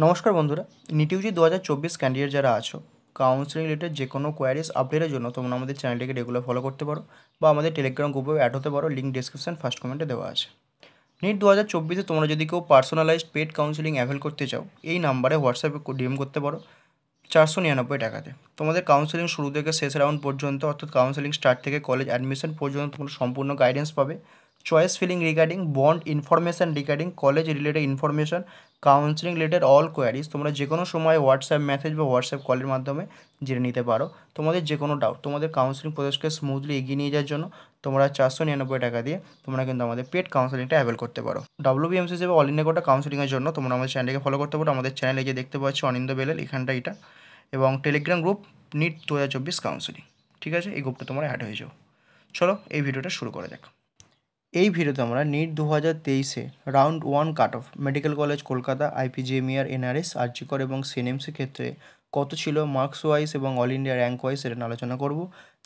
নমস্কার বন্ধুরা, NEET Yuji 2024 candidate যারা আছো, কাউন্সেলিং রিলেটেড যে কোনো কোয়ারিজ আপডেটের জন্য তোমরা আমাদের চ্যানেলটিকে রেগুলার ফলো করতে পারো বা আমাদের টেলিগ্রাম গ্রুপেও অ্যাড হতে পারো। লিঙ্ক ডিসক্রিপশন ফার্স্ট কমেন্টে দেওয়া আছে। নিট 2024-এ তোমরা যদি কেউ পার্সোনালাইজড পেড কাউন্সেলিং অ্যাভেল করতে চাও, এই নাম্বারে হোয়াটসঅ্যাপে ডিএম করতে পারো 499 টাকাতে। তোমাদের কাউন্সেলিং শুরু থেকে শেষ রাউন্ড পর্যন্ত, অর্থাৎ কাউন্সেলিং স্টার্ট থেকে কলেজ অ্যাডমিশন পর্যন্ত তোমরা সম্পূর্ণ গাইডেন্স পাবে। Choice filling regarding bond information, regarding college related information, counselling related all queries তোমরা যে কোনো সময় হোয়াটসঅ্যাপ মেসেজ বা হোয়াটসঅ্যাপ কলের মাধ্যমে জেনে নিতে পারো। তোমাদের যে কোনো ডাউট, তোমাদের কাউন্সেলিং প্রসেসকে স্মুথলি এগিয়ে নিয়ে যাওয়ার জন্য তোমরা 499 টাকা দিয়ে তোমরা কিন্তু আমাদের পেড কাউন্সেলিংটা অ্যাভেল করতে পারো। WBMC হিসেবে অল ইন্ডিয়া কোটা কাউন্সেলিংয়ের জন্য তোমরা আমাদের চ্যানেলকে ফলো করতে পারো। আমাদের চ্যানেলে যে দেখতে পাচ্ছ অনিন্দ বেলেল, এখানটা এটা, এবং টেলিগ্রাম গ্রুপ নিট 2024 কাউন্সেলিং। ঠিক আছে, এই গ্রুপটা তোমরা অ্যাড হয়ে যাও। চলো এই ভিডিওটা শুরু করা যাক। এই ভিডিওতে আমরা NEET 2023-এ round 1 cut off medical college Kolkata, IPGMER, NRS, RG Kar এবং সিএনএমসি ক্ষেত্রে কত ছিল মার্কস ওয়াইজ এবং অল ইন্ডিয়া র্যাঙ্ক ওয়াইজ, এটা নিয়ে আলোচনা করব,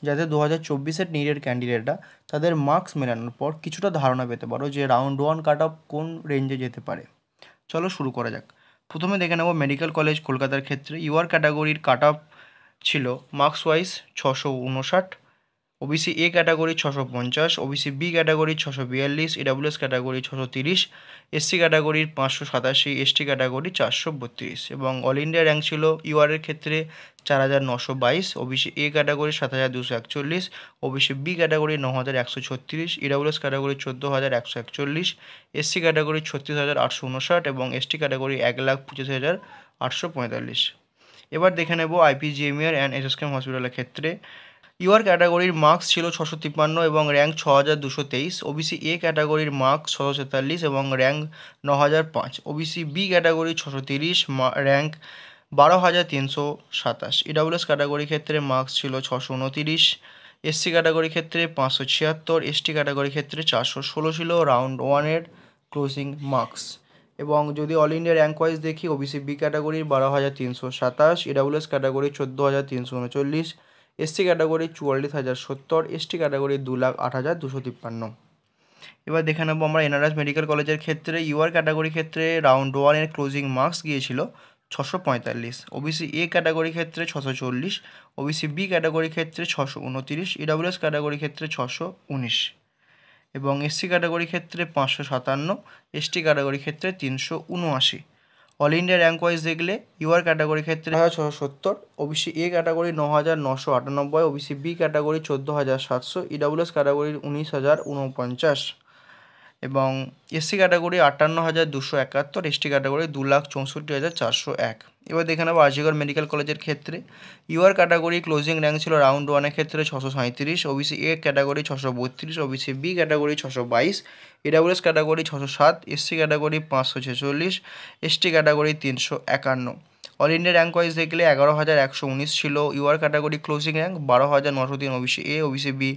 যাতে 2024-এর নিটের ক্যান্ডিডেটরা তাদের মার্কস মেলানোর পর কিছুটা ধারণা পেতে পারো যে রাউন্ড 1 কাট অফ কোন রেঞ্জে যেতে পারে। চলো শুরু করা যাক। প্রথমে দেখে নেব মেডিকেল কলেজ কলকাতার ক্ষেত্রে ইউআর ক্যাটাগরির কাট অফ ছিল marks wise 659, OBC A category 650, OBC B category 642, EWS category 630, SC ক্যাটাগরির 587, এসটি ক্যাটাগরি 432, এবং অল ইন্ডিয়া র্যাঙ্ক ছিল ইউআরের ক্ষেত্রে 4922, OBC A category 7241, OBC B category 9136, EWS category 14141, SC category 36859 এবং এসটি ক্যাটাগরি 1,25,845। এবার দেখে নেব IPGMER অ্যান্ড SSKM হসপিটালের ক্ষেত্রে ইউআর ক্যাটাগরির মার্কস ছিল 653 এবং র্যাঙ্ক 6223, ওবিসি এ ক্যাটাগরির মার্কস 643 এবং rank 9005, OBC B category 630, rank 12327, EWS ক্যাটাগরির ক্ষেত্রে মার্কস ছিল 629, এসসি ক্যাটাগরির ক্ষেত্রে 576, এসটি ক্যাটাগরির ক্ষেত্রে 416 ছিল রাউন্ড 1-এর ক্লোজিং মার্কস। এবং যদি অল ইন্ডিয়া র্যাঙ্ক ওয়াইজ দেখি, ওবিসি বি ক্যাটাগরির 12,327, EWS category 14,339, SC category 44,070, ST category 2,08,253। এবার দেখে নেবো আমরা এনআরএস মেডিকেল কলেজের ক্ষেত্রে ইউআর ক্যাটাগরির ক্ষেত্রে রাউন্ড 1-এর ক্লোজিং মার্কস গিয়েছিল 645, ওবিসি এ ক্যাটাগরির ক্ষেত্রে 640, ওবিসি বি ক্যাটাগরির ক্ষেত্রে 629, ইডাব্লিউএস ক্যাটাগরির ক্ষেত্রে 619, এবং এসসি ক্যাটাগরির ক্ষেত্রে 557, এসটি ক্যাটাগরির ক্ষেত্রে 379। অল ইন্ডিয়া র্যাঙ্ক ওয়াইজ দেখলে ইউআর ক্যাটাগরির ক্ষেত্রে 670, OBC A category 9,998, OBC B category 14,700, EWS ক্যাটাগরির 19,049, এবং এসসি ক্যাটাগরি 58,271, এসটি ক্যাটাগরি 2,64,401। এবার দেখে নেবো আরজিকর মেডিকেল কলেজের ক্ষেত্রে ইউআর ক্যাটাগরি ক্লোজিং র্যাঙ্ক ছিল রাউন্ড 1-এর ক্ষেত্রে 637, OBC A category 632, OBC B category 622, EWS category 607, SC category 546, ST category 351। All India rank wise দেখলে 11,119 ছিল UR category closing rank, 12,903 OBC A, OBC B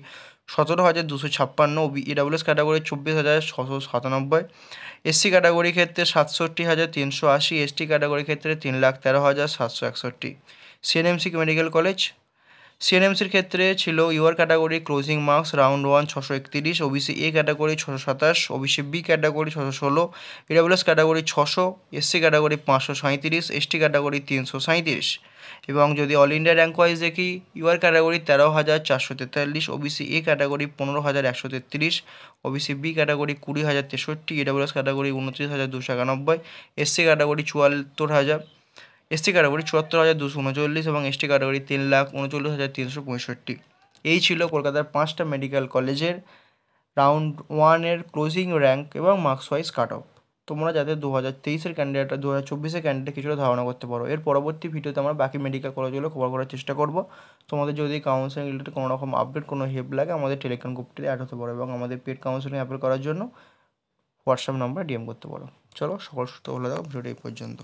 17,256, EWS category 24,697, SC ক্যাটাগরির ক্ষেত্রে 67,380, ST ক্যাটাগরির ক্ষেত্রে 3,13,761। CNMC medical college, সিএনএমসির ক্ষেত্রে ছিল UR category closing marks round 1 631, OBC A category 627, OBC B category 616, EWS category 600, SC category 537, ST category 337। এবং যদি all India rank wise দেখি, UR category 13,443, OBC A category 15,133, OBC B category 20,063, EWS category 29,291, SC category 74,000, ST category 74,239 এবং ST category 3,39,365। এই ছিল কলকাতার 5টা medical কলেজের round 1-এর closing rank এবং মার্কস ওয়াইজ কাট অফ। তোমরা যাতে 2023-এর ক্যান্ডিডেট 2024-এর ক্যান্ডিডেট কিছুটা ধারণা করতে পারো। এর পরবর্তী ভিডিওতে আমরা বাকি মেডিকেল কলেজগুলো কভার করার চেষ্টা করব। তোমাদের যদি কাউন্সেলিং রিলেটেড কোনো রকম আপডেট, কোনো হেল্প লাগে, আমাদের টেলিগ্রাম গ্রুপটিতে অ্যাড হতে পারো এবং আমাদের পেড কাউন্সেলিং অ্যাপ্লাই করার জন্য হোয়াটসঅ্যাপ নাম্বার ডিএম করতে পারো। চলো সকল সুস্থ ভালো থাকো, ভিডিওটা এই পর্যন্ত।